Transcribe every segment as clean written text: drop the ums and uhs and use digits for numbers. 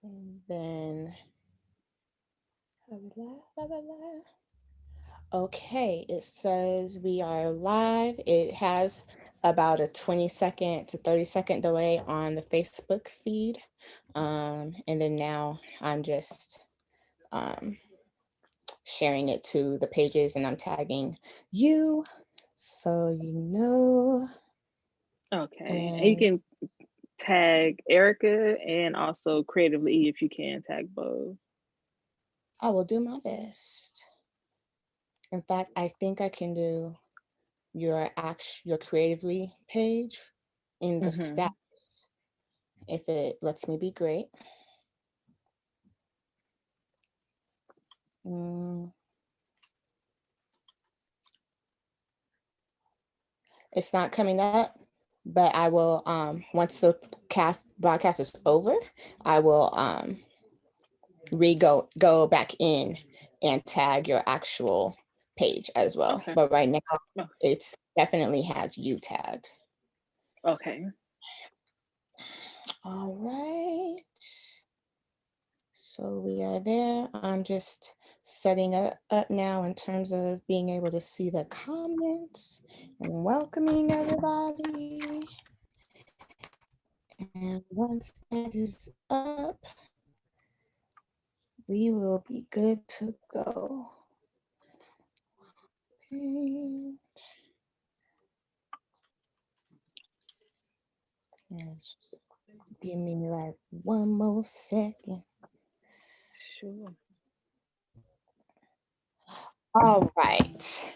And then, okay, it says we are live. It has about a 20-second to 30-second delay on the Facebook feed. And then now I'm just sharing it to the pages and I'm tagging you so you know. Okay. And you And can tag Erica and also Creatively if you can tag both. I will do my best. In fact, I think I can do your creatively page in the Mm-hmm. status if it lets me be great. Mm, it's not coming up, but I will once the cast broadcast is over, I will go back in and tag your actual page as well. Okay. But right now Oh, it's definitely has you tagged. okay. All right. So we are there. I'm just setting up now in terms of being able to see the comments and welcoming everybody. And once that is up, we will be good to go. Page. Yes. Give me like one more second. Sure. All right.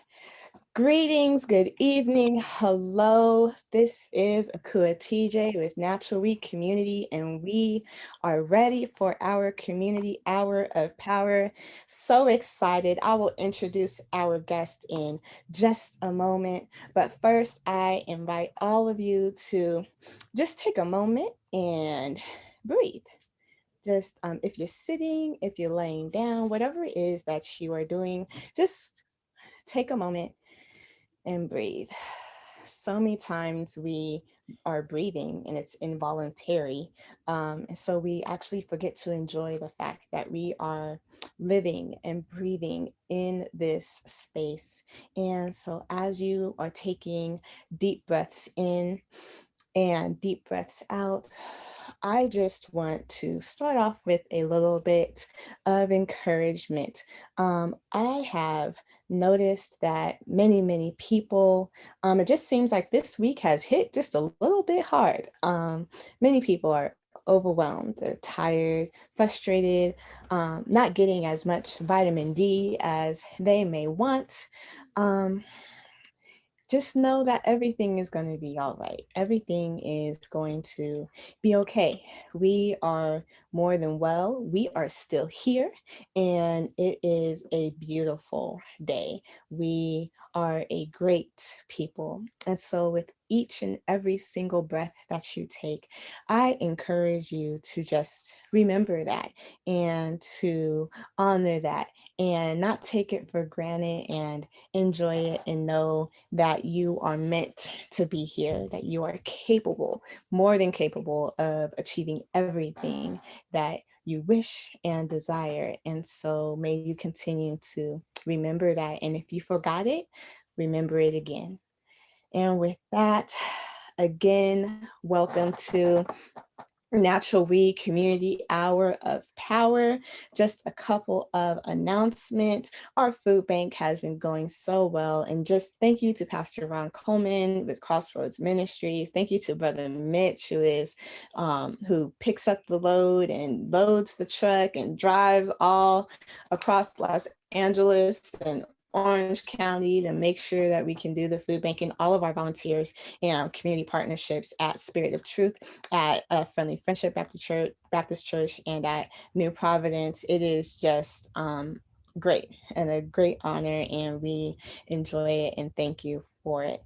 Greetings, good evening, hello. This is Akua TJ with Natural Week Community, and we are ready for our community hour of power. So excited. I will introduce our guest in just a moment, but first, I invite all of you to just take a moment and breathe. Just if you're sitting, if you're laying down, whatever it is that you are doing, just take a moment and breathe. So many times we are breathing and it's involuntary. And so we actually forget to enjoy the fact that we are living and breathing in this space. And so as you are taking deep breaths in and deep breaths out, I just want to start off with a little bit of encouragement. I have noticed that many people, it just seems like this week has hit just a little bit hard. Many people are overwhelmed, they're tired, frustrated, not getting as much vitamin D as they may want. Um, just know that everything is going to be all right. Everything is going to be okay. We are more than well. We are still here, and it is a beautiful day. We are a great people. And so, with each and every single breath that you take, I encourage you to just remember that and to honor that and not take it for granted and enjoy it and know that you are meant to be here, that you are capable, more than capable of achieving everything that you wish and desire. And so may you continue to remember that. And if you forgot it, remember it again. And with that, again, welcome to Natural Weed Community Hour of Power. Just a couple of announcements. Our food bank has been going so well. And just thank you to Pastor Ron Coleman with Crossroads Ministries. Thank you to Brother Mitch, who picks up the load and loads the truck and drives all across Los Angeles and Orange County to make sure that we can do the food bank, and all of our volunteers and community partnerships at Spirit of Truth, at Friendly Friendship Baptist Church, and at New Providence. It is just great and a great honor, and we enjoy it and thank you for it.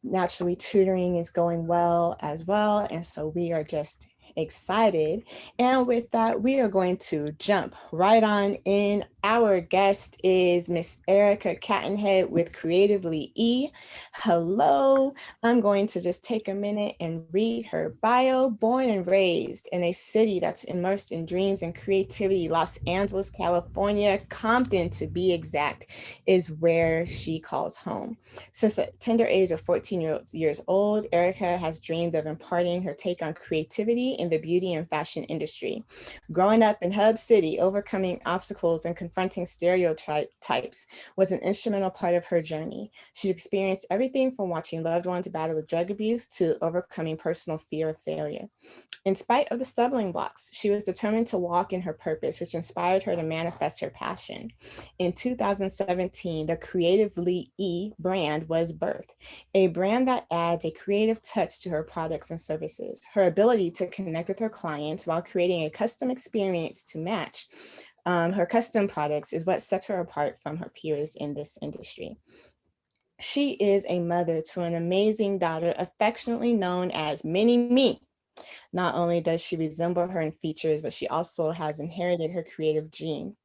Naturally, tutoring is going well as well, and so we are just excited. And with that, we are going to jump right on in Our guest is Miss Ericka Cattenhead with Creatively E. Hello. I'm going to just take a minute and read her bio. Born and raised in a city that's immersed in dreams and creativity, Los Angeles, California, Compton to be exact, is where she calls home. Since the tender age of 14 years old, Ericka has dreamed of imparting her take on creativity in the beauty and fashion industry. Growing up in Hub City, overcoming obstacles and confronting stereotypes was an instrumental part of her journey. She's experienced everything from watching loved ones battle with drug abuse to overcoming personal fear of failure. In spite of the stumbling blocks, she was determined to walk in her purpose, which inspired her to manifest her passion. In 2017, the Creatively E brand was birthed, a brand that adds a creative touch to her products and services. Her ability to connect with her clients while creating a custom experience to match her custom products is what sets her apart from her peers in this industry. She is a mother to an amazing daughter, affectionately known as Mini Me. Not only does she resemble her in features, but she also has inherited her creative gene.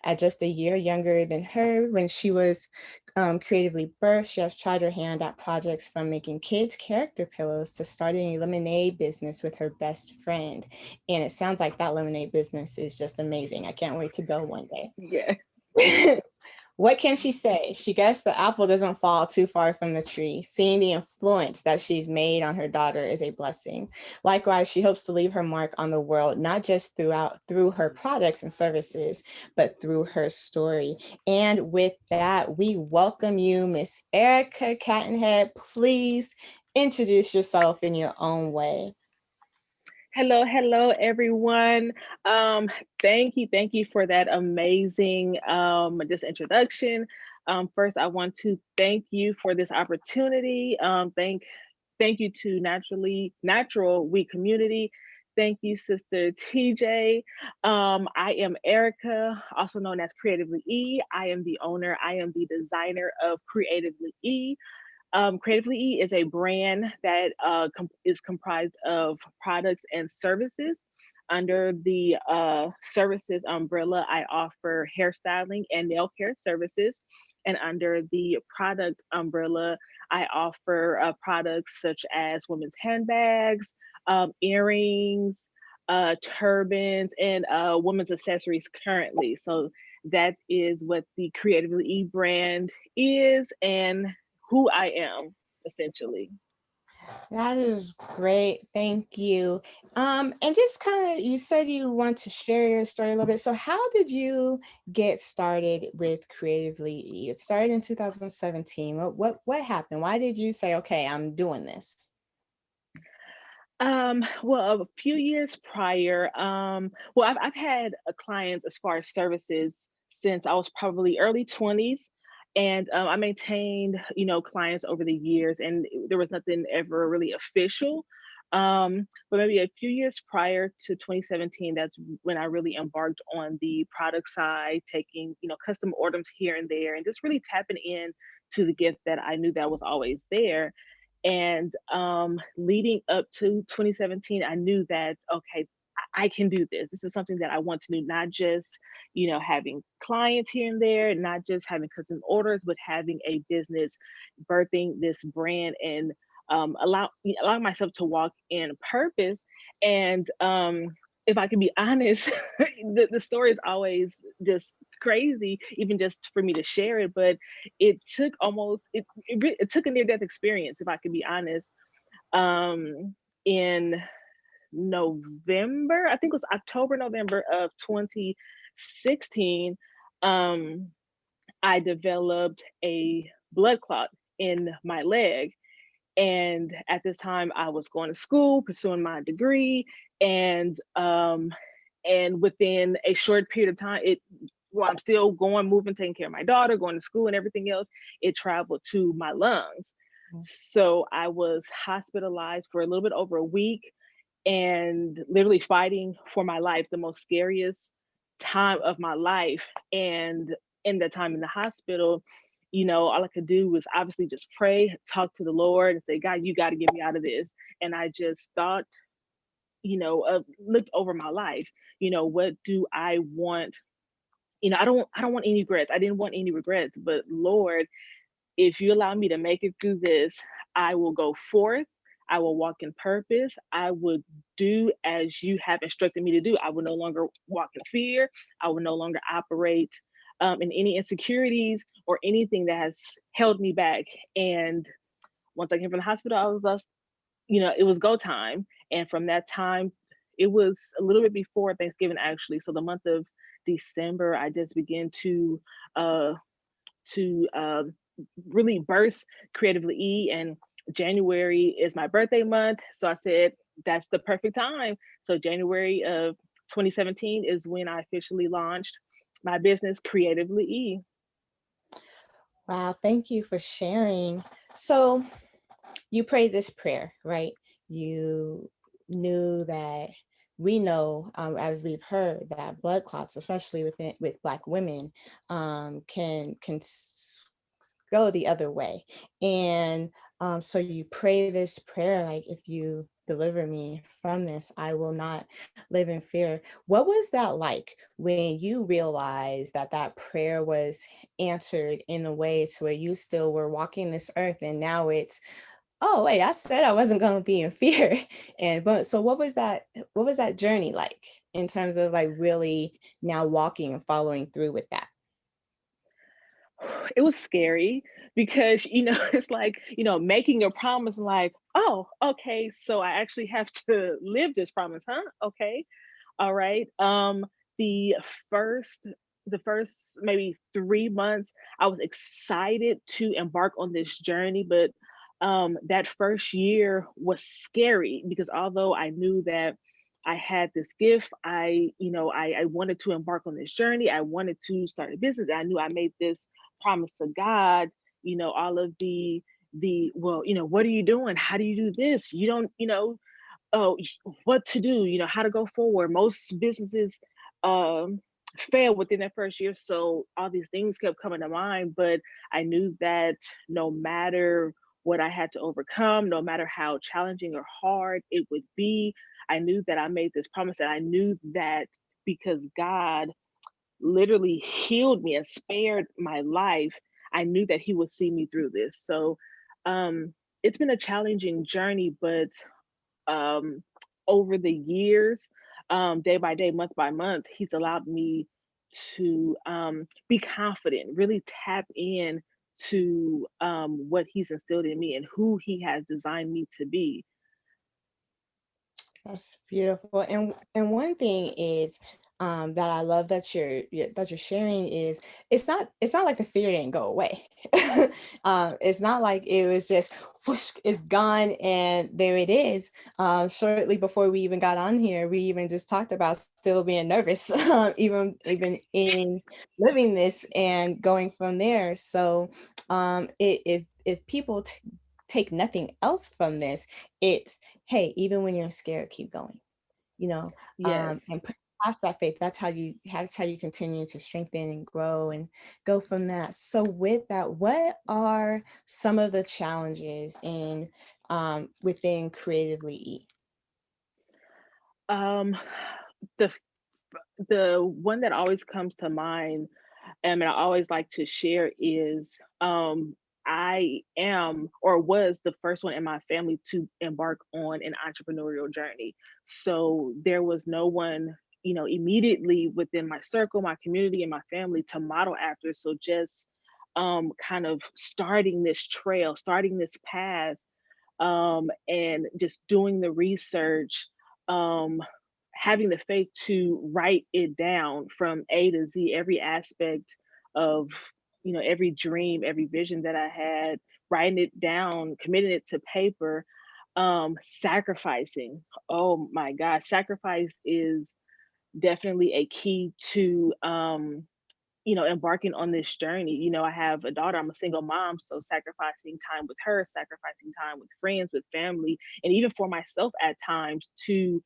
At just a year younger than her, when she was creatively birthed, she has tried her hand at projects from making kids' character pillows to starting a lemonade business with her best friend. And it sounds like that lemonade business is just amazing. I can't wait to go one Yeah. day. What can she say? She guessed the apple doesn't fall too far from the tree. Seeing the influence that she's made on her daughter is a blessing. Likewise, she hopes to leave her mark on the world, not just through her products and services, but through her story. And with that, we welcome you, Miss Ericka Cattenhead. Please introduce yourself in your own way. Hello, hello, everyone. Um, thank you for that amazing this introduction. First, I want to thank you for this opportunity. Thank you to Natural We Community. Thank you, Sister TJ. I am Erica, also known as Creatively E. I am the owner. I am the designer of Creatively E. Creatively E is a brand that is comprised of products and services. Under the services umbrella, I offer hairstyling and nail care services. And under the product umbrella, I offer products such as women's handbags, earrings, turbans, and women's accessories currently. So that is what the Creatively E brand is. And who I am, essentially. That is great. Thank you. And just kind of, you said you want to share your story a little bit. So, how did you get started with Creatively E? It started in 2017. What happened? Why did you say, okay, I'm doing this? Well, a few years prior, I've had clients as far as services since I was probably early 20s. And I maintained, clients over the years, and there was nothing ever really official. But maybe a few years prior to 2017, that's when I really embarked on the product side, taking, custom orders here and there, and just really tapping in to the gift that I knew that was always there. And leading up to 2017, I knew that, okay, I can do this. This is something that I want to do, not just, having clients here and there, not just having custom orders, but having a business, birthing this brand, and allowing myself to walk in purpose. And if I can be honest, the story is always just crazy, even just for me to share it. But it took a near death experience, if I can be honest. In November, I think it was October, November of 2016, um, I developed a blood clot in my leg. And at this time, I was going to school, pursuing my degree, and within a short period of time, while I'm still going, moving, taking care of my daughter, going to school, and everything else, it traveled to my lungs. So I was hospitalized for a little bit over a week, and literally fighting for my life, the most scariest time of my life. And in that time in the hospital, all I could do was obviously just pray, talk to the Lord, and say, God, you got to get me out of this. And I just thought, looked over my life. What do I want I don't want any regrets. I didn't want any regrets, but Lord, if you allow me to make it through this, I will go forth. I will walk in purpose. I would do as you have instructed me to do. I will no longer walk in fear. I will no longer operate in any insecurities or anything that has held me back. And once I came from the hospital, I was just, it was go time. And from that time, it was a little bit before Thanksgiving, actually. So the month of December, I just began uh, to really burst creatively and January is my birthday month, so I said that's the perfect time. So January of 2017 is when I officially launched my business, Creatively E. Wow, thank you for sharing. So you prayed this prayer, right? You knew that we know, as we've heard, that blood clots, especially with Black women, can go the other way. And so you pray this prayer, like, if you deliver me from this, I will not live in fear. What was that like when you realized that that prayer was answered in a way to where you still were walking this earth, and now it's, oh wait, I said I wasn't going to be in fear. And but so what was that journey like in terms of like really now walking and following through with that? It was scary because it's like making a promise and like, oh, okay, so I actually have to live this promise, huh? Okay. All right. The first the first maybe 3 months, I was excited to embark on this journey, but that first year was scary because although I knew that I had this gift, I wanted to embark on this journey. I wanted to start a business. I knew I made this promise to God. All of the well, what are you doing? How do you do this? You don't, oh, what to do, how to go forward. Most businesses um, fail within that first year. So all these things kept coming to mind, but I knew that no matter what I had to overcome, no matter how challenging or hard it would be, I knew that I made this promise, and I knew that because God literally healed me and spared my life, I knew that He would see me through this. So um, it's been a challenging journey, but um, over the years, day by day, month by month, he's allowed me to be confident, really tap in to what he's instilled in me and who he has designed me to be. That's beautiful. And one thing is, that I love that you're sharing is it's not like the fear didn't go away. It's not like it was just whoosh, it's gone and there it is. Shortly before we even got on here, we even just talked about still being nervous, even in living this and going from there. So, if people take nothing else from this, it's, hey, even when you're scared, keep going, you know, Yes. and put past that faith. That's how you continue to strengthen and grow and go from that. So with that, what are some of the challenges in within Creatively E? Um, the the one that always comes to mind, and I always like to share is I am or was the first one in my family to embark on an entrepreneurial journey. So there was no one, immediately within my circle, my community, and my family to model after. So just kind of starting this trail, starting this path, and just doing the research, um, having the faith to write it down from A to Z, every aspect of, every dream, every vision that I had, writing it down, committing it to paper, sacrificing. Oh my God, sacrifice is definitely a key to embarking on this journey. I have a daughter, I'm a single mom, so sacrificing time with her, sacrificing time with friends, with family, and even for myself at times to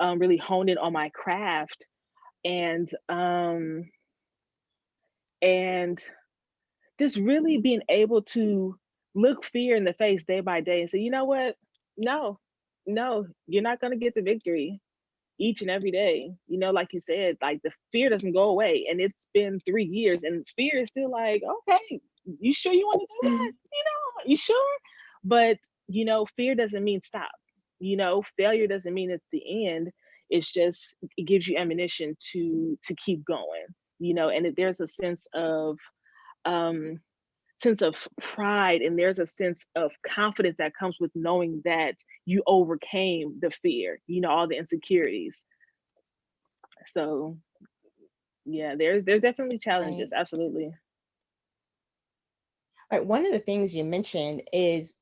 really hone in on my craft and and just really being able to look fear in the face day by day and say, you know what? No, no, you're not going to get the victory. each and every day. Like you said, like the fear doesn't go away. And it's been 3 years and fear is still like, okay, you sure you want to do that? You sure? But, fear doesn't mean stop. Failure doesn't mean it's the end. It's just, it gives you ammunition to keep going, and there's a um, sense of pride, and there's a sense of confidence that comes with knowing that you overcame the fear, all the insecurities. So yeah, there's definitely challenges, Right. absolutely. Right. One of the things you mentioned is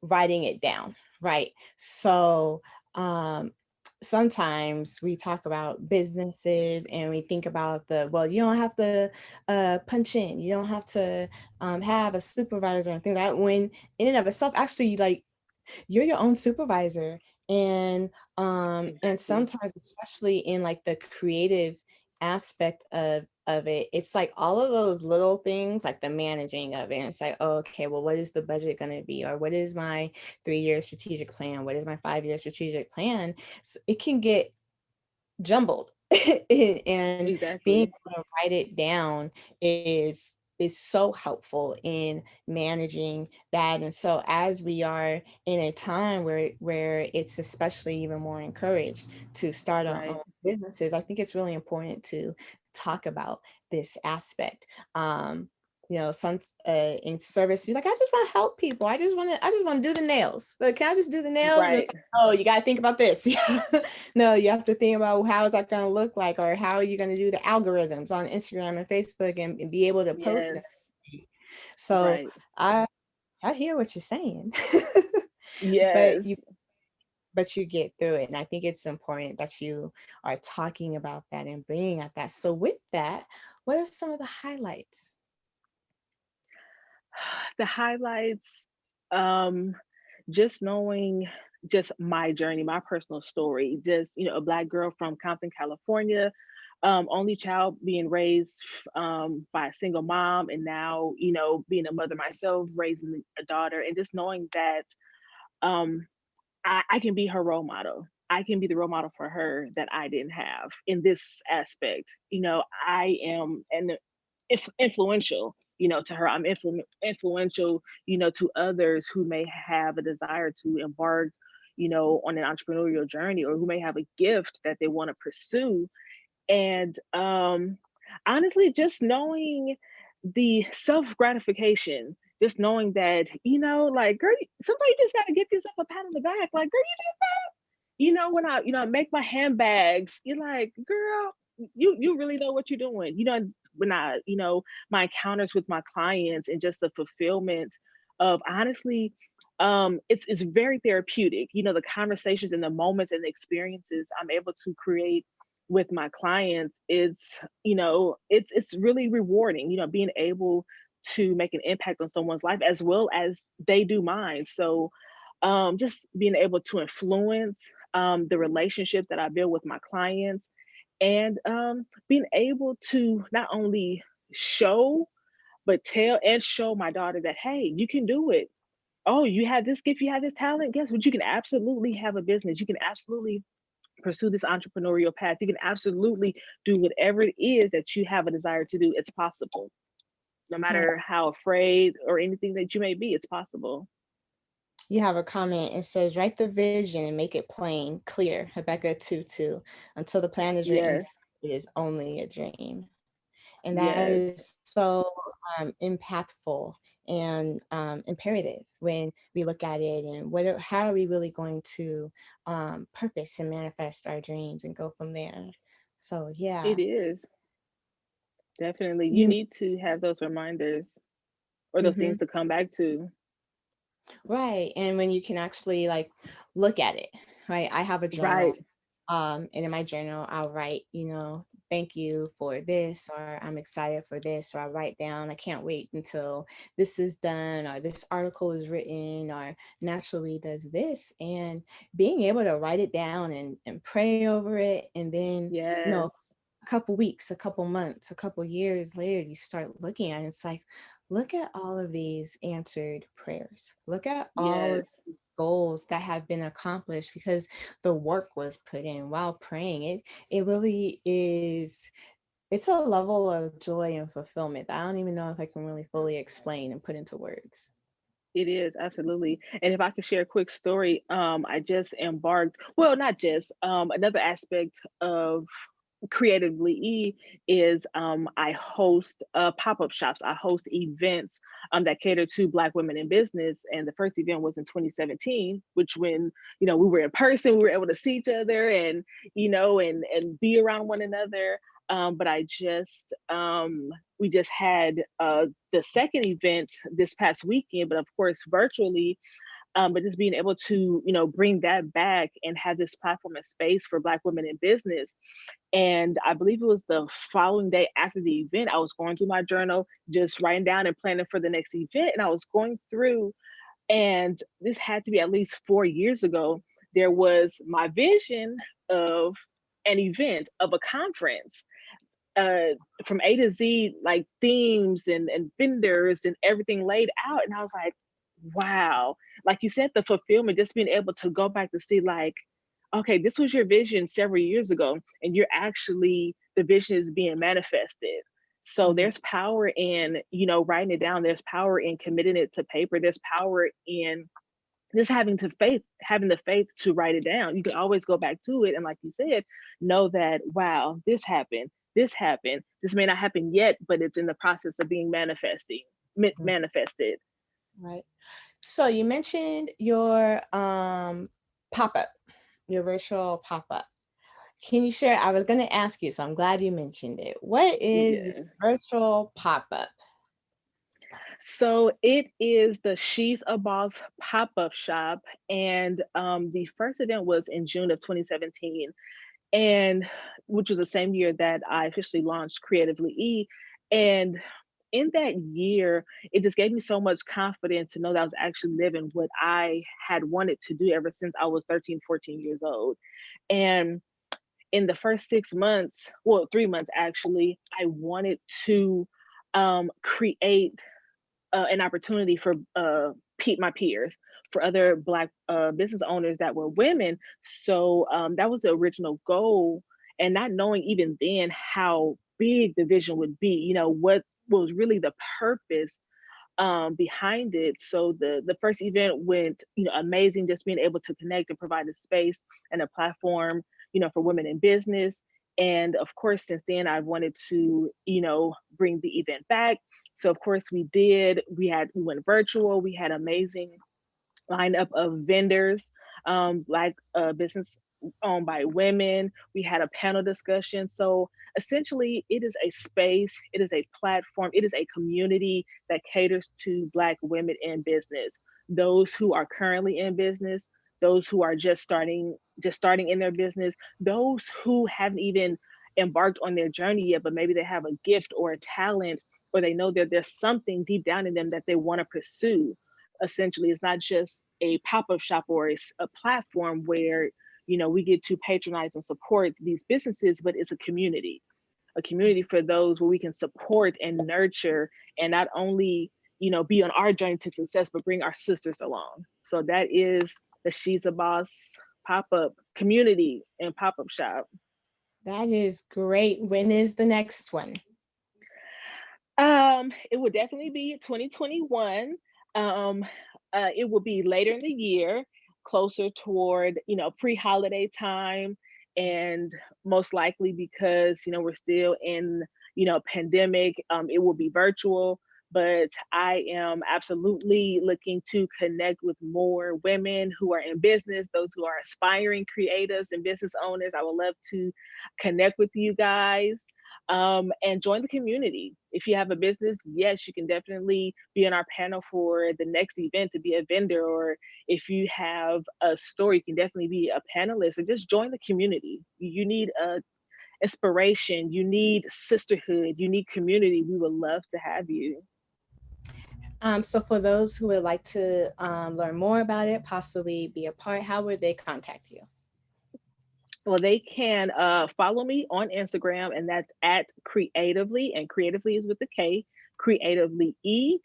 writing it down, right? So um, sometimes we talk about businesses and we think about well, you don't have to punch in, you don't have to have a supervisor and things like that. When in and of itself, actually, like you're your own supervisor, and Exactly. sometimes, especially in like the creative aspect of it, it's like all of those little things, like the managing of it. And it's like, oh, okay, well, what is the budget going to be, or what is my 3-year strategic plan, what is my 5-year strategic plan? So it can get jumbled. And being Exactly. able to write it down is so helpful in managing that. And so as we are in a time where it's especially even more encouraged to start our own Right. businesses, I think it's really important to talk about this aspect. Some in service, you're like, I just want to help people, I just want to do the nails, like, can I just do the nails? And it's Right. like, oh, you got to think about this. No, you have to think about how is that going to look like, or how are you going to do the algorithms on Instagram and Facebook, and be able to post it. Yes. So Right. I I hear what you're saying, but Yes. you get through it, and I think it's important that you are talking about that and bringing out that. So with that, what are some of the highlights? The highlights, um just knowing just my journey, my personal story, just a black girl from Compton, California, only child being raised by a single mom, and now being a mother myself, raising a daughter, and just knowing that um I can be her role model. I can be the role model for her that I didn't have in this aspect. I am an influential, to her. I'm influential, to others who may have a desire to embark, on an entrepreneurial journey, or who may have a gift that they want to pursue. And honestly, just knowing the self gratification, just knowing that, like, girl, somebody just got to give yourself a pat on the back. Like, girl, when I, make my handbags, you're like, girl, you really know what you're doing. When I, my encounters with my clients, and just the fulfillment of, honestly, it's very therapeutic. The conversations and the moments and the experiences I'm able to create with my clients, it's really rewarding, being able to make an impact on someone's life as well as they do mine. So just being able to influence the relationship that I build with my clients, and being able to not only show, but tell and show my daughter that, hey, you can do it. Oh, you have this gift, you have this talent. Guess what? You can absolutely have a business. You can absolutely pursue this entrepreneurial path. You can absolutely do whatever it is that you have a desire to do. It's possible. No Yeah. matter how afraid or anything that you may be, it's possible. You have a comment. It says, write the vision and make it plain, clear. Habakkuk 2:2. Until the plan is written down, Yes. it is only a dream. And that Yes. is so impactful and imperative when we look at it, and how are we really going to purpose and manifest our dreams and go from there. So It yeah. is. Definitely. You you need to have those reminders, or those things mhm. to come back to. Right. And when you can actually like look at it, right? I have a Right. journal. And in my journal, I'll write, thank you for this, or I'm excited for this, or I write down, I can't wait until this is done, or this article is written, or naturally does this. And being able to write it down and pray over it. And then, Yes. a couple weeks, a couple months, a couple years later, you start looking at it, it's like, Look at all of these answered prayers. Look at all Yes, of these goals that have been accomplished because the work was put in while praying. It really is, it's a level of joy and fulfillment that I don't even know if I can really fully explain and put into words. it is absolutely. And if I could share a quick story, I just embarked. Well, not just another aspect of Creatively is I host pop-up shops. I host events that cater to Black women in business. And the first event was in 2017, which when we were in person, we were able to see each other and and be around one another. But I just we just had the second event this past weekend, but of course virtually, but just being able to bring that back and have this platform and space for Black women in business. And I believe it was the following day after the event, I was going through my journal, just writing down and planning for the next event. And I was going through, and this had to be at least 4 years ago. There was my vision of an event, of a conference, uh, from A to Z, like themes and vendors and everything laid out. And I was like, wow. Like you said, the fulfillment, just being able to go back to see, like, okay, this was your vision several years ago, and you're actually, the vision is being manifested. So Mhm. there's power in, writing it down. There's power in committing it to paper. There's power in just having the faith to write it down. You can always go back to it. And like you said, know that, wow, this happened. This happened. This may not happen yet, but it's in the process of being Mhm. manifested. Right. So you mentioned your pop-up, your virtual pop-up. Can you share? I was going to ask you, so I'm glad you mentioned it. What is Yeah. this virtual pop-up? So it is the She's a Boss pop-up shop. And the first event was in June of 2017, and which was the same year that I officially launched Creatively E. And in that year, it just gave me so much confidence to know that I was actually living what I had wanted to do ever since I was 13, 14 years old. And in the first 6 months, well, 3 months actually, I wanted to create an opportunity for my peers, for other Black business owners that were women. So that was the original goal, and not knowing even then how big the vision would be. What was really the purpose behind it. So the first event went amazing, just being able to connect and provide a space and a platform for women in business. And of course, since then I've wanted to bring the event back. So of course we did. We went virtual. We had amazing lineup of vendors, like business owned by women. We had a panel discussion. So essentially, it is a space, it is a platform, it is a community that caters to Black women in business. Those who are currently in business, those who are just starting in their business, those who haven't even embarked on their journey yet, but maybe they have a gift or a talent, or they know that there's something deep down in them that they want to pursue. Essentially, it's not just a pop-up shop or a platform where we get to patronize and support these businesses, but it's a community for those where we can support and nurture, and not only be on our journey to success, but bring our sisters along. So that is the She's a Boss pop-up community and pop-up shop. That is great. When is the next one? It would definitely be 2021. Um, it will be later in the year, closer toward, pre-holiday time, and most likely because, we're still in, pandemic, it will be virtual. But I am absolutely looking to connect with more women who are in business, those who are aspiring creatives and business owners. I would love to connect with you guys, and join the community. If you have a business, yes, you can definitely be on our panel for the next event to be a vendor. Or if you have a store, you can definitely be a panelist, or just join the community. You need inspiration, you need sisterhood, you need community. We would love to have you. So for those who would like to learn more about it, possibly be a part, how would they contact you? Well, they can follow me on Instagram, and that's at creatively, and creatively is with the K. creatively E.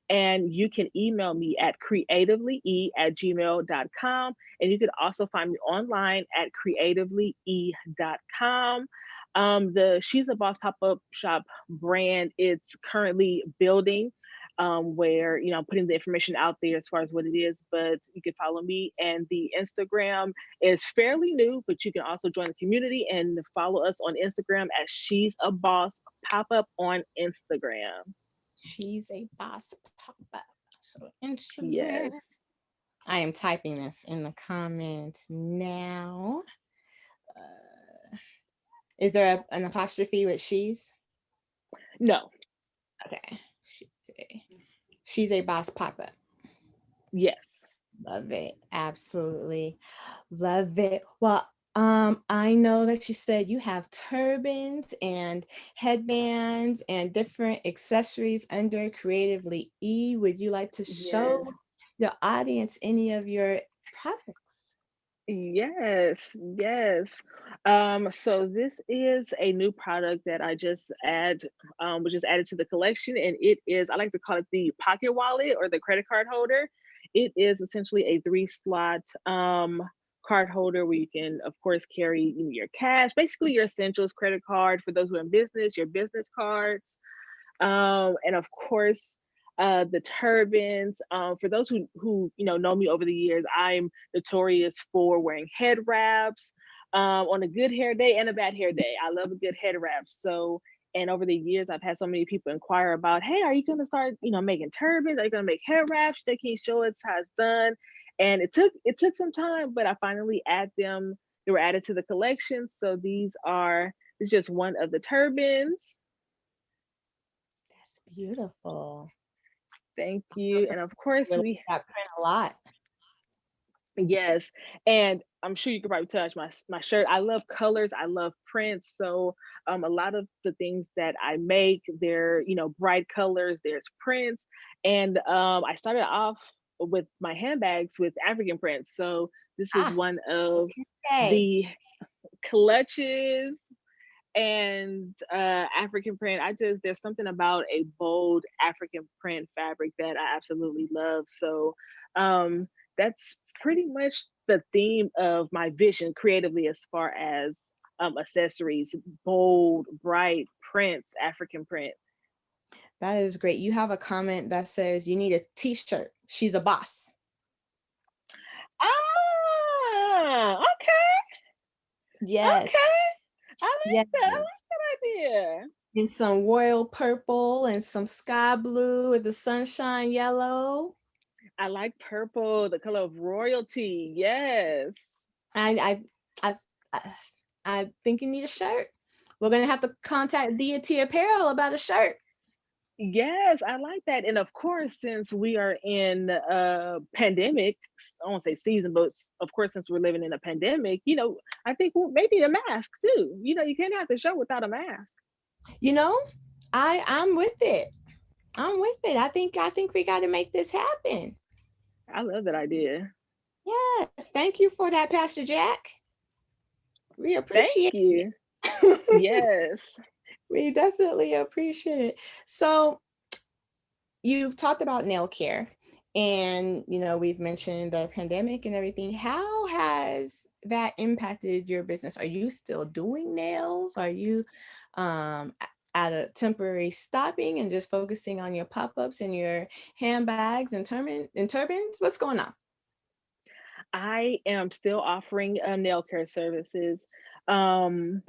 And you can email me at creativelye@gmail.com. And you can also find me online at creativelye.com. The She's a Boss pop-up shop brand, it's currently building, where I'm putting the information out there as far as what it is. But you can follow me, and the Instagram is fairly new, but you can also join the community and follow us on Instagram at She's a Boss Pop Up on Instagram. She's a boss pop-up. So Instagram. Yes. I am typing this in the comments now. Uh, is there an apostrophe with she's? No. Okay. She's a boss pop-up. Yes. Love it. Absolutely. Love it. Well, I know that you said you have turbans and headbands and different accessories under Creatively E. Would you like to Yes. show the audience any of your products? Yes, yes. So this is a new product that I just which is added to the collection, and it is, I like to call it the pocket wallet or the credit card holder. It is essentially a three-slot card holder where you can, of course, carry your cash, basically your essentials, credit card for those who are in business, your business cards, and of course, the turbans. For those who know me over the years, I'm notorious for wearing head wraps on a good hair day and a bad hair day. I love a good head wrap. So, and over the years, I've had so many people inquire about, hey, are you going to start, making turbans? Are you going to make hair wraps? Can you show us how it's done? And it took some time, but I finally add them. They were added to the collection. So it's just one of the turbans. That's beautiful. Thank So you. some And of people course, relate that print a lot. yes. And I'm sure you could probably touch my shirt. I love colors. I love prints. So a lot of the things that I make, they're, bright colors, there's prints. And I started off with my handbags with African prints. So this is Ah, one of okay. the clutches and African print. There's something about a bold African print fabric that I absolutely love. So um, that's pretty much the theme of my vision creatively, as far as accessories: bold, bright prints, African print. That is great. You have a comment that says you need a t-shirt. She's a boss. Ah, okay, Yes. okay. I Yes. like that. I like that idea. In some royal purple and some sky blue with the sunshine yellow. I like purple, the color of royalty. Yes. I I I, I think you need a shirt. We're gonna have to contact Deity Apparel about a shirt. Yes, I like that. And of course, since we are in a pandemic, I won't say season, but of course, since we're living in a pandemic, I think maybe a mask too. You can't have the show without a mask. You know, I'm with it. I'm with it. I think we got to make this happen. I love that idea. Yes. Thank you for that, Pastor Jack. We Thank appreciate you. it. Yes. We definitely appreciate it. So you've talked about nail care, and we've mentioned the pandemic and everything. How has that impacted your business? Are you still doing nails? Are you um at a temporary stopping and just focusing on your pop-ups and your handbags and turbans? What's going on? I am still offering nail care services. Um,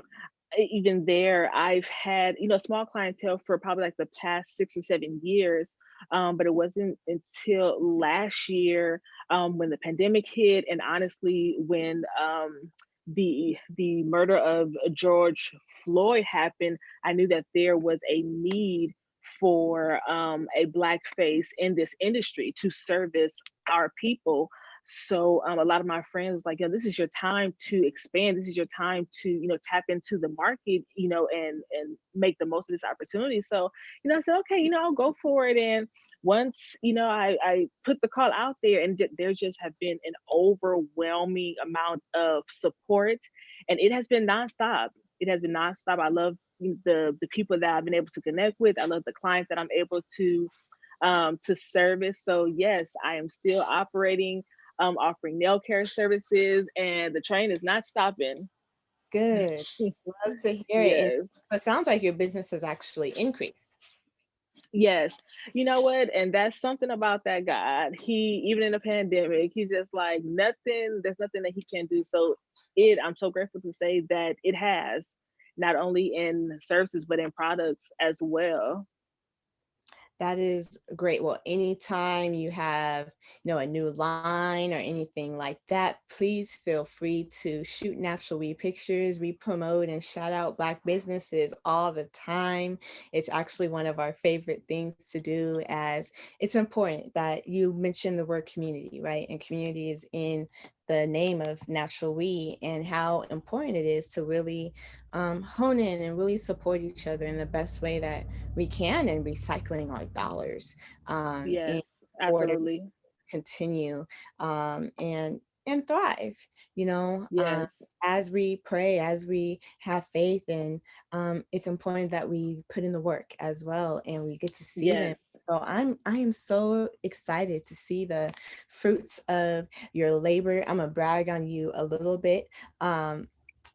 Even there, I've had small clientele for probably like the past 6 or 7 years, but it wasn't until last year, when the pandemic hit, and honestly when the murder of George Floyd happened, I knew that there was a need for a black face in this industry to service our people. So a lot of my friends was like, "Yo, this is your time to expand. This is your time to, tap into the market, and make the most of this opportunity." So, I said, "Okay, I'll go for it." And once, I put the call out there, and there just have been an overwhelming amount of support, and it has been nonstop. It has been nonstop. I love the people that I've been able to connect with. I love the clients that I'm able to service. So yes, I am still operating, offering nail care services, and the train is not stopping. Good. Love to hear it. And Yes. it sounds like your business has actually increased. Yes. You know what? And that's something about that God. He, even in the pandemic, he's just like nothing, there's nothing that he can't do. So I'm so grateful to say that it has, not only in services, but in products as well. That is great. Well, anytime you have, a new line or anything like that, please feel free to shoot natural weed pictures. We promote and shout out Black businesses all the time. It's actually one of our favorite things to do, as it's important that you mention the word community, right? And community is in the name of natural weed, and how important it is to really hone in and really support each other in the best way that we can, and recycling our dollars in Yes, order to absolutely. continue and thrive, you know um, Yes, as we pray, as we have faith, and it's important that we put in the work as well, and we get to see them. yes. So I am so excited to see the fruits of your labor. I'm gonna brag on you a little bit.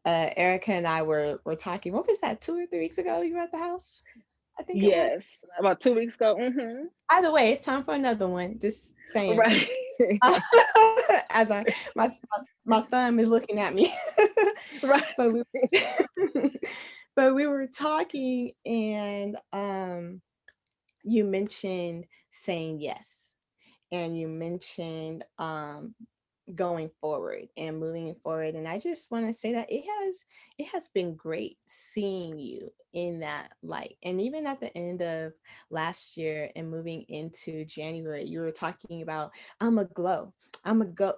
Erica and I were talking. What was that? 2 or 3 weeks ago, you were at the house. I think it was. Yes. About 2 weeks ago. Either way, it's time for another one. Just saying. Right. As my thumb is looking at me. Right. but we but we were talking, and you mentioned saying yes, and you mentioned going forward and moving forward, and I just want to say that it has been great seeing you in that light. And even at the end of last year and moving into January, you were talking about, I'm a glow,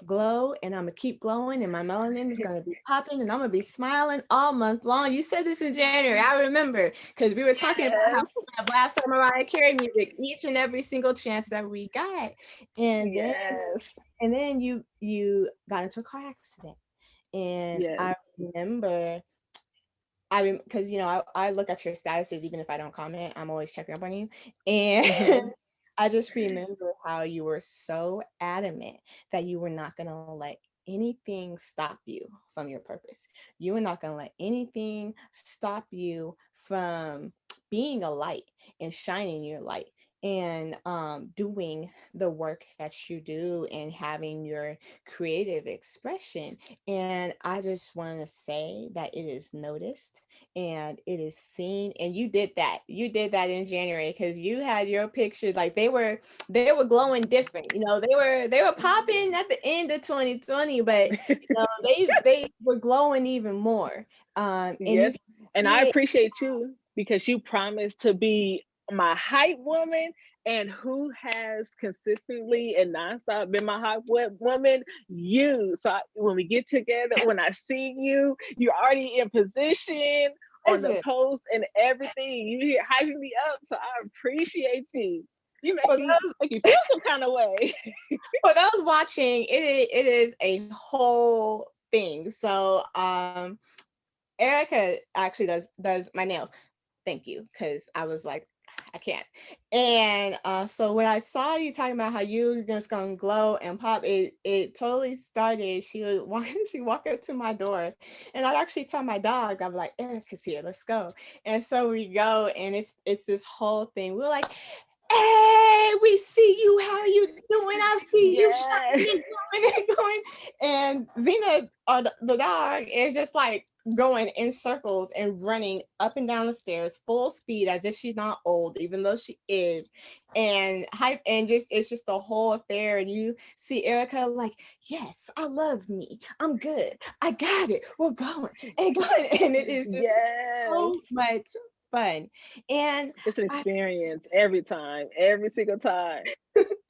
glow, and I'm gonna keep glowing, and my melanin is gonna be popping, and I'm gonna be smiling all month long. You said this in January, I remember, because we were talking about how Yes. we have blast our Mariah Carey music each and every single chance that we got. and then Yes. and then you got into a car accident, and Yes. I remember, because I look at your statuses even if I don't comment. I'm always checking up on you, and Hmm. I just remember how you were so adamant that you were not gonna let anything stop you from your purpose. You were not gonna let anything stop you from being a light and shining your light, and doing the work that you do, and having your creative expression. And I just want to say that it is noticed and it is seen. And you did that in January, because you had your pictures, like they were glowing different. They were popping at the end of 2020, but they were glowing even more. And you Yes. can And I see it. appreciate you because you promised to be my hype woman. And who has consistently and nonstop been my woman? You. So when we get together, when I see you, you're already in position on the Listen, post and everything. You here hyping me up. So I appreciate you. You for those make you feel some kind of way. for those watching, it is a whole thing. So Erica actually does my nails. Thank you, because I was like, I can't. And so when I saw you talking about how you just gonna glow and pop, it totally started. She was walking, she walked up to my door, and I actually tell my dog, I'm like, Erica's here, let's go. And so we go, and it's this whole thing. We're like, hey, we see you. How you doing? I see you Yes. shining and going and going. And Zena, or the dog, is just like going in circles and running up and down the stairs full speed, as if she's not old, even though she is. And hype, and just it's just a whole affair. And you see Erica like, yes, I love me. I'm good. I got it. We're going and going. And it is just Yes. so much fun. And It's an I experience every time, every single time.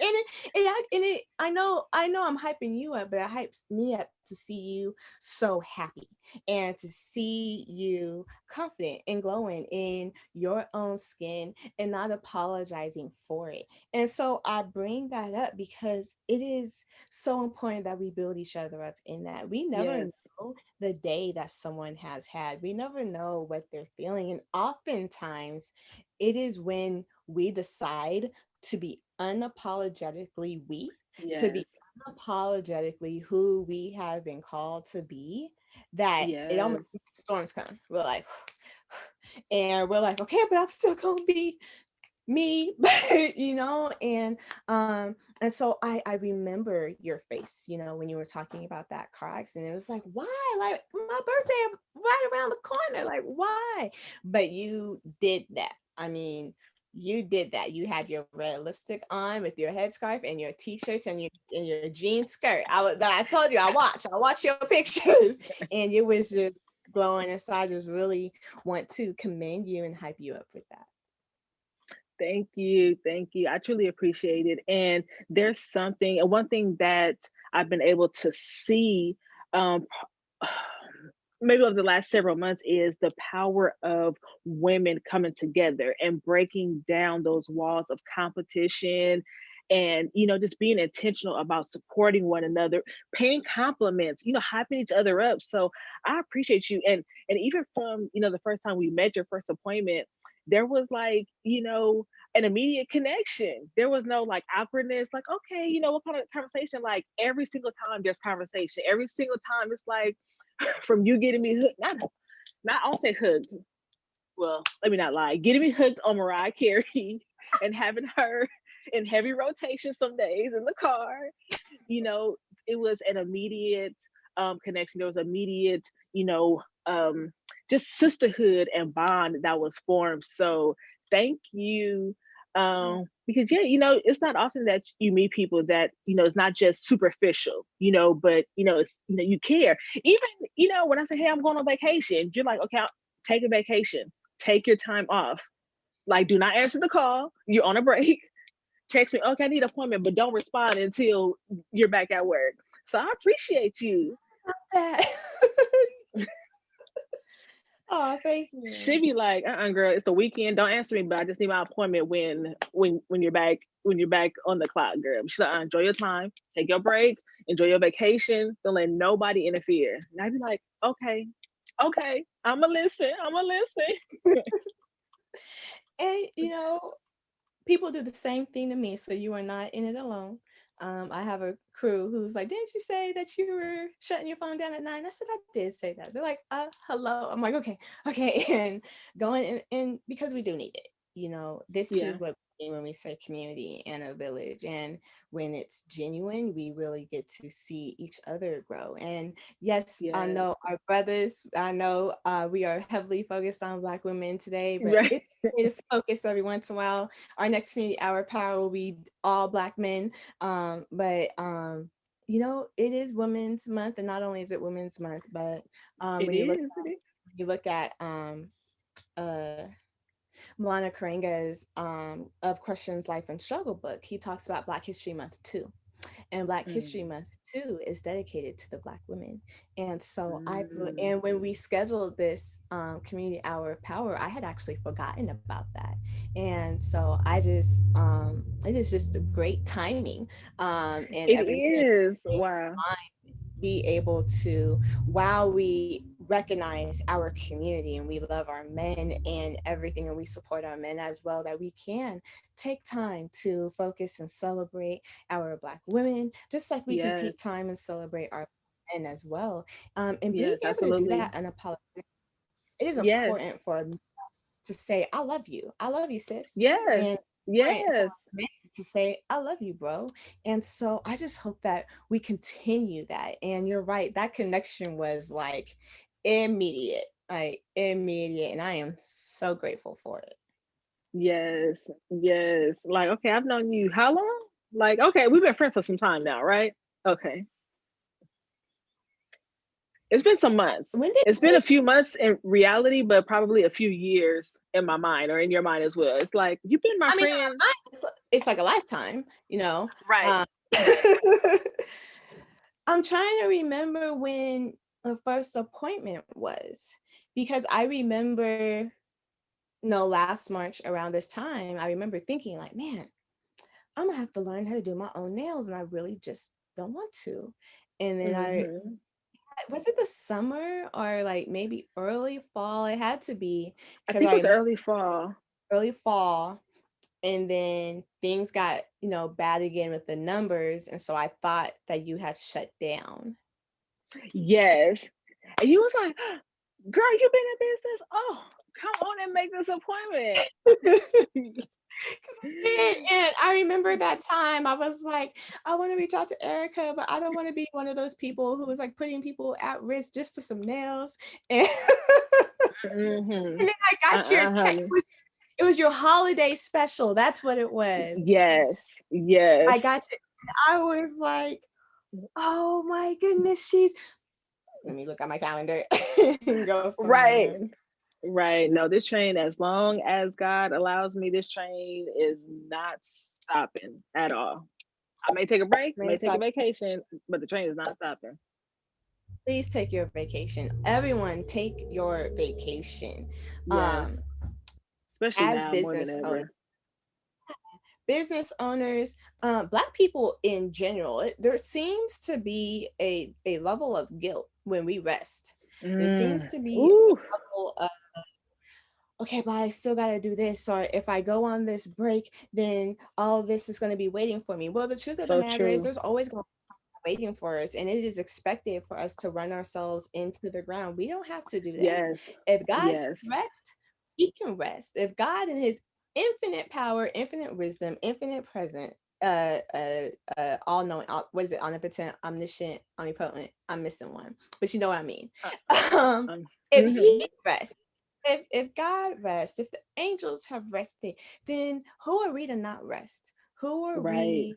I know I'm hyping you up, but it hypes me up to see you so happy and to see you confident and glowing in your own skin and not apologizing for it. And so I bring that up because it is so important that we build each other up in that. We never Yes. know the day that someone has had. We never know what they're feeling. And oftentimes it is when we decide to be unapologetically we, to be Yes. unapologetically who we have been called to be, that it almost Yes. storms come. We're like, and we're like, okay, but I'm still gonna be me, but and so I remember your face, when you were talking about that car accident. It was like, why? Like my birthday right around the corner, like why? But you did that. I mean, you did that. You had your red lipstick on with your headscarf and your t-shirts and your jean skirt. I told you I watch your pictures, and it was just glowing. And so I just really want to commend you and hype you up with that. Thank you. Thank you. I truly appreciate it. And there's something, and one thing that I've been able to see, um, maybe over the last several months, is the power of women coming together and breaking down those walls of competition, and just being intentional about supporting one another, paying compliments, hyping each other up. So I appreciate you. And even from the first time we met, your first appointment, there was like an immediate connection. There was no like awkwardness, like, okay, what kind of conversation? Like every single time there's conversation. Every single time it's like from you getting me hooked, not I'll say hooked. Well, let me not lie. Getting me hooked on Mariah Carey and having her in heavy rotation some days in the car, you know, it was an immediate connection. There was immediate, just sisterhood and bond that was formed. So thank you. Because yeah, it's not often that you meet people that, it's not just superficial, but it's, you care. Even, when I say, hey, I'm going on vacation, you're like, okay, I'll take a vacation, take your time off. Like, do not answer the call. You're on a break. Text me, okay, I need an appointment, but don't respond until you're back at work. So I appreciate you. That. Oh, thank She'd you. be like, girl, it's the weekend. Don't answer me, but I just need my appointment when you're back on the clock, girl. She's like, enjoy your time, take your break, enjoy your vacation. Don't let nobody interfere. And I'd be like, okay, okay, I'ma listen. I'ma listen. And people do the same thing to me, so you are not in it alone. I have a crew who's like, "Didn't you say that you were shutting your phone down at 9?" I said, "I did say that." They're like, hello." I'm like, "Okay, okay," and going and because we do need it. This Yeah, is what we mean when we say community and a village, and when it's genuine, we really get to see each other grow. And yes, I yes, know our brothers. I know we are heavily focused on Black women today, but right. it's okay to focus every once in a while. Our next community hour power will be all Black men. But it is Women's Month, and not only is it Women's Month, but It when you look is. It is. at uh Milana Karenga's Of Questions, Life and Struggle book, he talks about Black History Month too. And Black History Mm, Month too is dedicated to the Black women. And so mm. and when we scheduled this community hour of power, I had actually forgotten about that. And so it is just great timing, and It everything is. Wow. be able to, while we recognize our community and we love our men and everything, and we support our men as well, that we can take time to focus and celebrate our Black women, just like we can Yes. take time and celebrate our men as well. And being Yes, able to do absolutely. that unapologetically, it is Yes. important for us to say, I love you. I love you, sis. Yes. And important for Yes. our men to say, I love you, bro. And so I just hope that we continue that. And you're right, that connection was like immediate, like immediate. And I am so grateful for it. Yes. Yes. Like, okay, I've known you how long? Like, okay, we've been friends for some time now, right? Okay. It's been some months. When did It's been a few months in reality, but probably a few years in my mind or in your mind as well. It's like, you've been my I mean, friend. it's like a lifetime, you know. Right. Um, I'm trying to remember when the first appointment was because I remember no last March around this time, I remember thinking like, man, I'm gonna have to learn how to do my own nails, and I really just don't want to. And then I Hmm. was it the summer or like maybe early fall? It had to be I because think it I was remember early fall. early fall, and then things got, bad again with the numbers, and so I thought that you had shut down. Yes. And you was like, girl, you been in business? Oh, come on and make this appointment. And I remember that time I was like, I want to reach out to Erica, but I don't want to be one of those people who was like putting people at risk just for some nails. And, Hmm. and then I got your text. Honey. It was your holiday special. That's what it was. Yes. I Yes. got you. I was like, oh my goodness, she's. Let me look at my calendar and go from Right. there. Right. No, this train, as long as God allows me, this train is not stopping at all. I may take a break, may take a So vacation, but the train is not stopping. please take your vacation. Everyone, take your vacation. Yes. Um, Especially as now more than business ever. owners, Black people in general, there seems to be a level of guilt when we rest. There seems Mm. to be Ooh, a level of, okay, but I still got to do this. Or if I go on this break, then all of this is going to be waiting for me. Well, the truth of the so matter is, true. there's always going to be waiting for us, and it is expected for us to run ourselves into the ground. We don't have to do that. Yes. If God Yes. can rest, we can rest. If God in his infinite power, infinite wisdom, infinite presence, all knowing, what is it, omnipotent, omniscient, omnipotent, I'm missing one, but you know what I mean. Uh, um if he mhm. rests, if God rests, if the angels have rested, then who are we to not rest? Who are Right. we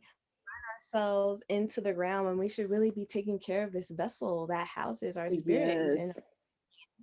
ourselves into the ground when we should really be taking care of this vessel that houses our spirits Yes. and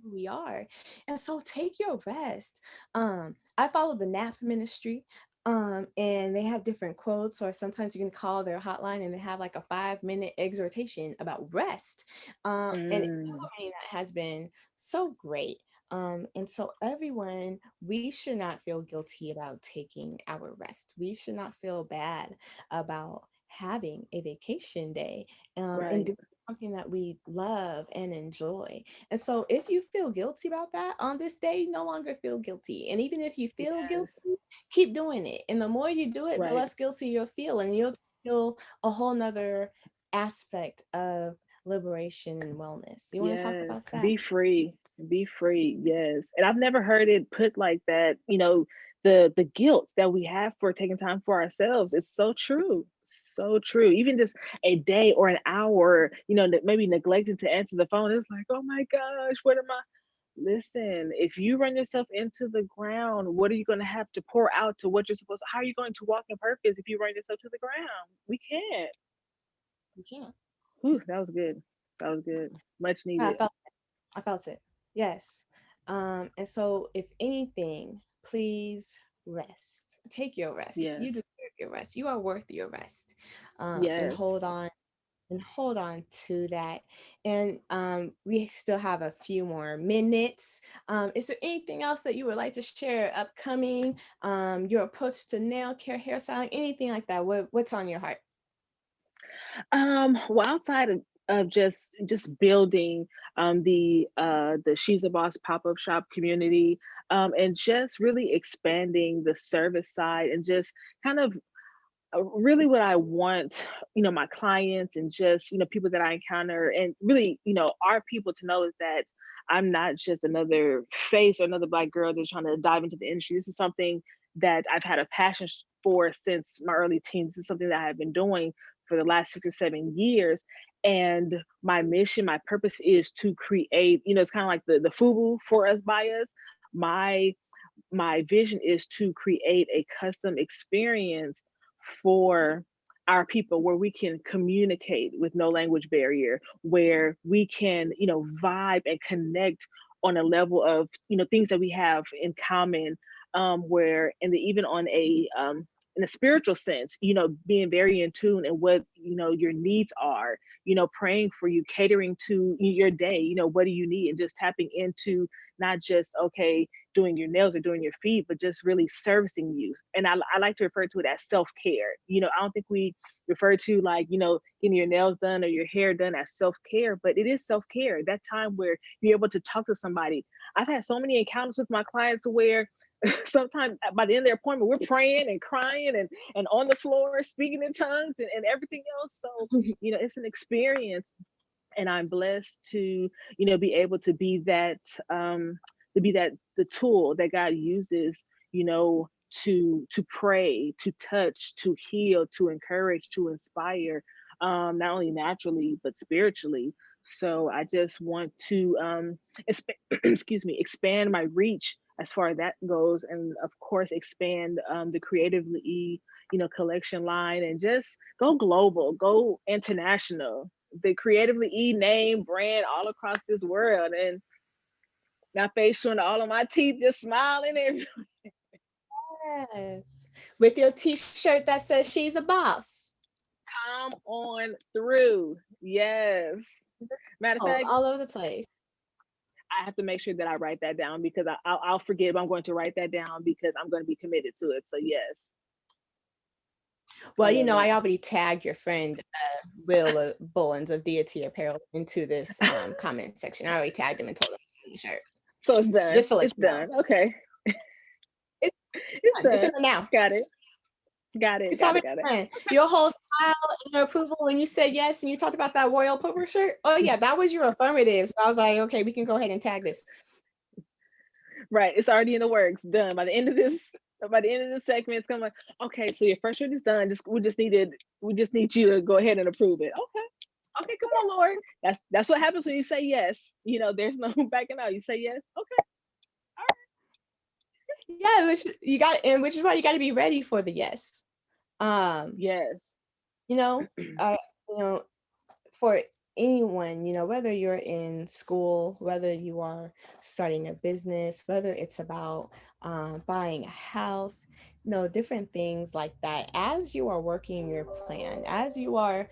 who we are? And so take your rest. I follow the nap ministry. And they have different quotes, or sometimes you can call their hotline and they have like a 5-minute exhortation about rest. And Mm. implementing that has been so great. And so everyone, we should not feel guilty about taking our rest. We should not feel bad about having a vacation day, and Right. doing something that we love and enjoy. And so if you feel guilty about that on this day, no longer feel guilty. And even if you feel Yes. guilty, keep doing it. And the more you do it, the Right. less guilty you'll feel. And you'll feel a whole nother aspect of liberation and wellness. You want to talk Yes. about that? Be free. Be free. Yes. And I've never heard it put like that, the guilt that we have for taking time for ourselves. It's so true. So true. Even just a day or an hour, maybe neglecting to answer the phone. It's like, oh my gosh, what am I? Listen, if you run yourself into the ground, what are you going to have to pour out to what you're supposed to? How are you going to walk in purpose if you run yourself to the ground? We can't. You can't. Whew, that was good. That was good. Much I needed. felt I felt it. Yes. And so if anything, please rest. Take your rest. Yes. You deserve your rest. You are worth your rest. And Yes. hold on to that. And we still have a few more minutes. Is there anything else that you would like to share upcoming, your approach to nail care, hairstyling, anything like that? What's on your heart? Well, outside of just building the She's a Boss pop-up shop community, and just really expanding the service side and just kind of really what I want, my clients and just, people that I encounter and really, our people to know is that I'm not just another face or another Black girl that's trying to dive into the industry. This is something that I've had a passion for since my early teens. This is something that I've been doing for the last 6 or 7 years. And my mission, my purpose is to create, it's kind of like the FUBU, for us by us. My vision is to create a custom experience for our people where we can communicate with no language barrier, where we can, vibe and connect on a level of, things that we have in common, where and even on in a spiritual sense, being very in tune and what, your needs are, praying for you, catering to your day, what do you need? And just tapping into not just, okay, doing your nails or doing your feet, but just really servicing you. And I like to refer to it as self care. I don't think we refer to like, getting your nails done or your hair done as self care, but it is self care. That time where you're able to talk to somebody. I've had so many encounters with my clients where sometimes by the end of their appointment, we're praying and crying and on the floor, speaking in tongues and everything else. So, it's an experience, and I'm blessed to, be able to be that the tool that God uses, you know, to pray, to touch, to heal, to encourage, to inspire, not only naturally but spiritually. So I just want to excuse me, expand my reach as far as that goes, and of course expand the Creatively collection line, and just go global, go international, the Creatively name brand all across this world. And my face showing all of my teeth, just smiling and Yes. With your t-shirt that says she's a boss. come on through. Yes. Matter of fact, All over the place. I have to make sure that I write that down because I'll forget. But I'm going to write that down because I'm going to be committed to it. So yes, I Well, love I it. already tagged your friend Will Bullens of Deity Apparel into this comment section. I already tagged him and told him to get the shirt. So it's done. Just to let It's you know. done. Okay, It's it's done. It's done. in the now. Got it. Got it. It's Got it. already Got it. done. Your whole smile and your approval when you said yes and you talked about that royal purple shirt. Oh yeah, that was your affirmative. So I was like, okay, we can go ahead and tag this. Right. It's already in the works. Done. By the end of this, by the end of this segment, it's gonna like, okay, so your first shirt is done. We just need you to go ahead and approve it. Okay. Okay, come on, Lord. That's what happens when you say yes. There's no backing out. You say yes. Okay. Yeah, which is why you got to be ready for the yes. Um, Yes. you know, uh, you know, for anyone, whether you're in school, whether you are starting a business, whether it's about buying a house, different things like that. As you are working your plan, as you are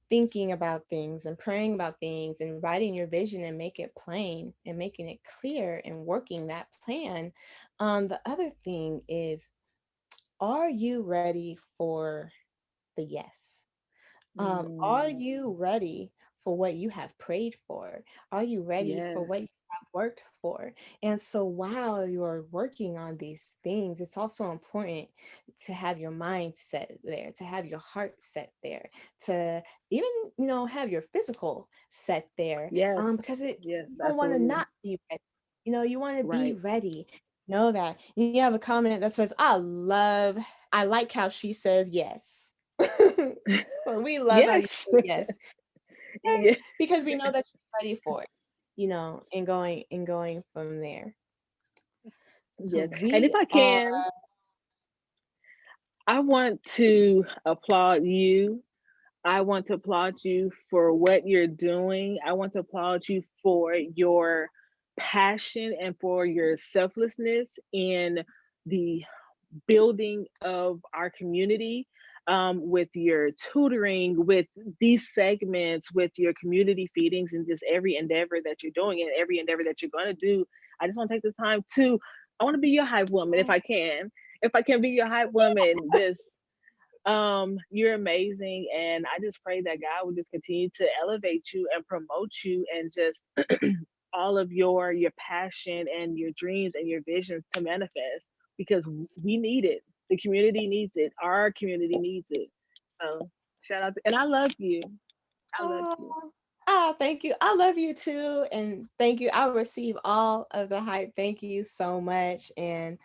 thinking about things and praying about things and writing your vision and make it plain and making it clear and working that plan, the other thing is, are you ready for the yes? Are Mm, you ready for what you have prayed for? Are you ready for yes. what you have worked for? And so while you're working on these things, it's also important to have your mind set there, to have your heart set there, to even, have your physical set there. Yes. Because Yes. you don't want to Absolutely. not be ready. You want to be Right. ready. Know that. You have a comment that says, I like how she says yes. So we love how you Yes. say yes. Yes, Yeah. because we know that you're ready for it, and going from there. So Yes. And if we I are can, I want to applaud you. I want to applaud you for what you're doing. I want to applaud you for your passion and for your selflessness in the building of our community, with your tutoring, with these segments, with your community feedings, and just every endeavor that you're doing and every endeavor that you're going to do. I just want to take this time to, I want to be your hype woman if I can. If I can be your hype woman, just you're amazing, and I just pray that God will just continue to elevate you and promote you, and just all of your passion and your dreams and your visions to manifest, because we need it. The community needs it. Our community needs it. So shout out and I love you. I love you. Oh, thank you. I love you too. And thank you. I'll receive all of the hype. Thank you so much. And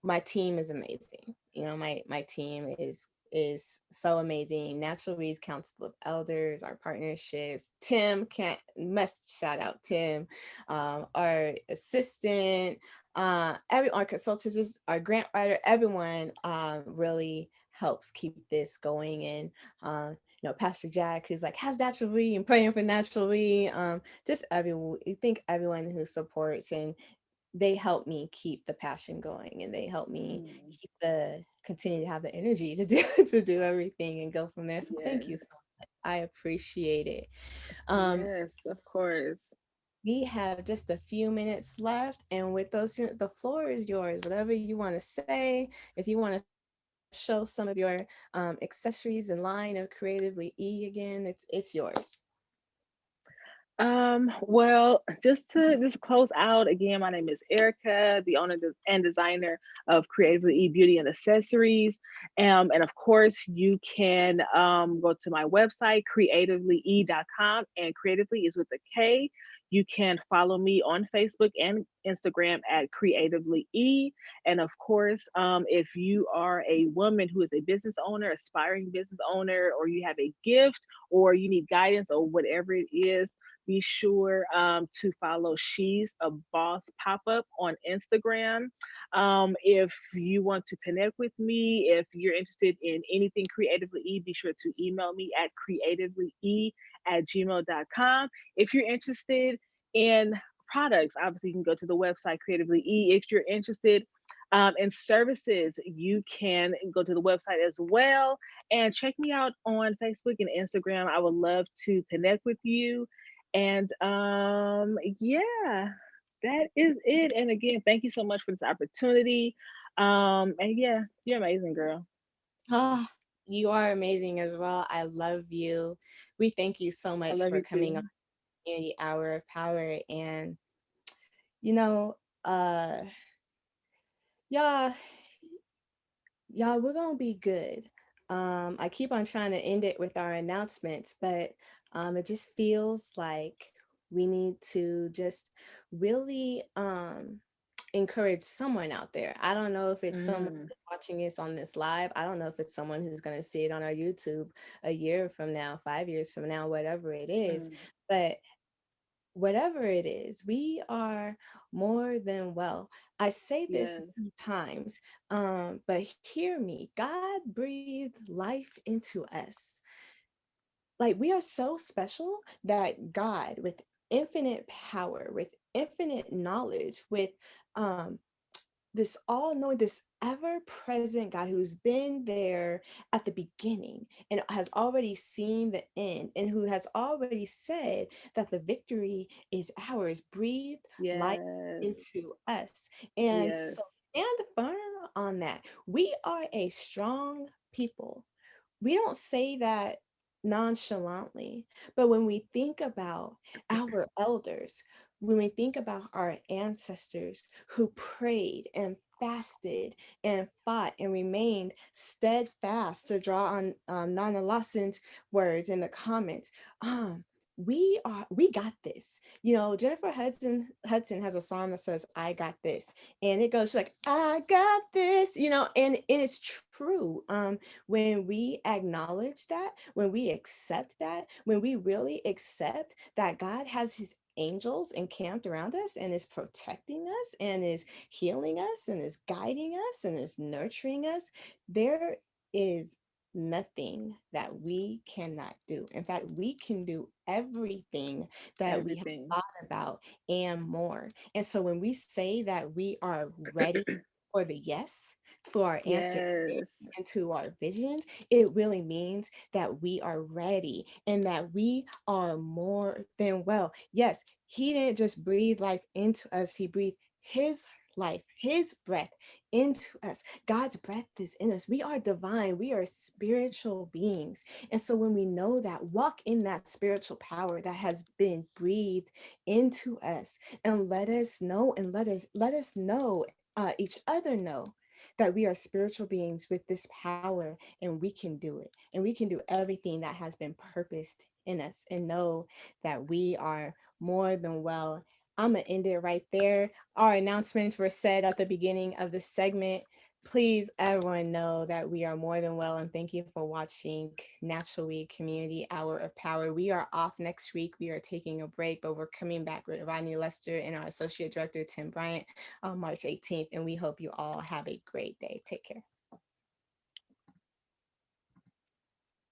my team is amazing. My team is so amazing. Natural Reads Council of Elders, our partnerships. Tim can't must shout out Tim, our assistant, our consultants, our grant writer, everyone really helps keep this going. And Pastor Jack, who's like, how's naturally and praying for naturally. Just everyone, I think everyone who supports, and they help me keep the passion going, and they help me Mm, keep the continue to have the energy to do to do everything and go from there. So thank you yes, so much. I appreciate it. Um, yes, of course. we have just a few minutes left, and with those, the floor is yours. Whatever you want to say, if you want to show some of your accessories and line of Creatively E again, it's yours. Well, just to just close out again, my name is Erica, the owner and designer of Creatively E Beauty and Accessories. And of course, you can go to my website, creativelye.com, and creatively is with a K. You can follow me on Facebook and Instagram at Creatively E. And of course, if you are a woman who is a business owner, aspiring business owner, or you have a gift, or you need guidance, or whatever it is, be sure to follow She's a Boss Pop Up on Instagram. If you want to connect with me, if you're interested in anything Creatively E, be sure to email me at creativelye@gmail.com. If you're interested in products, obviously you can go to the website Creatively E. If you're interested in services, you can go to the website as well and check me out on Facebook and Instagram. I would love to connect with you. And yeah, that is it. And again, thank you so much for this opportunity. And yeah, you're amazing, girl. Ah, you are amazing as well. I love you. We thank you so I much love for you coming on too. Community Hour of Power. And you know, uh, y'all, y'all, we're gonna be good. I keep on trying to end it with our announcements, but it just feels like we need to just really encourage someone out there. I don't know if it's someone Mm, watching us on this live. I don't know if it's someone who's going to see it on our YouTube a year from now, 5 years from now, whatever it is. mm, But whatever it is, we are more than well. I say this yes, many times, but hear me. God breathed life into us. Like we are so special that God, with infinite power, with infinite knowledge, with um, this all knowing, this ever present God who's been there at the beginning and has already seen the end, and who has already said that the victory is ours, breathed life yes, into us. And yes, so stand firm on that. We are a strong people. We don't say that nonchalantly, but when we think about our elders, when we think about our ancestors who prayed and fasted and fought and remained steadfast, to draw on Nana Lawson's words in the comments, we got this. You know, Jennifer Hudson has a song that says "I got this," and it goes, she's like, "I got this," you know, and it's true. When we acknowledge that, when we accept that, when we really accept that God has his angels encamped around us and is protecting us and is healing us and is guiding us and is nurturing us, there is nothing that we cannot do. In fact, we can do everything that we have everything. thought about and more. And so when we say that we are ready for the yes, for our answer Yes, into our visions, it really means that we are ready and that we are more than well. Yes, he didn't just breathe life into us, he breathed his life, his breath into us. God's breath is in us. We are divine, we are spiritual beings. And so when we know that, walk in that spiritual power that has been breathed into us, and let us know, and let us know, each other know, that we are spiritual beings with this power, and we can do it, and we can do everything that has been purposed in us, and know that we are more than well. I'm gonna end it right there. Our announcements were said at the beginning of the segment. Please, everyone, know that we are more than well, and thank you for watching Natural Week Community Hour of Power. We are off next week. We are taking a break, but we're coming back with Rodney Lester and our Associate Director, Tim Bryant, on March 18th, and we hope you all have a great day. Take care.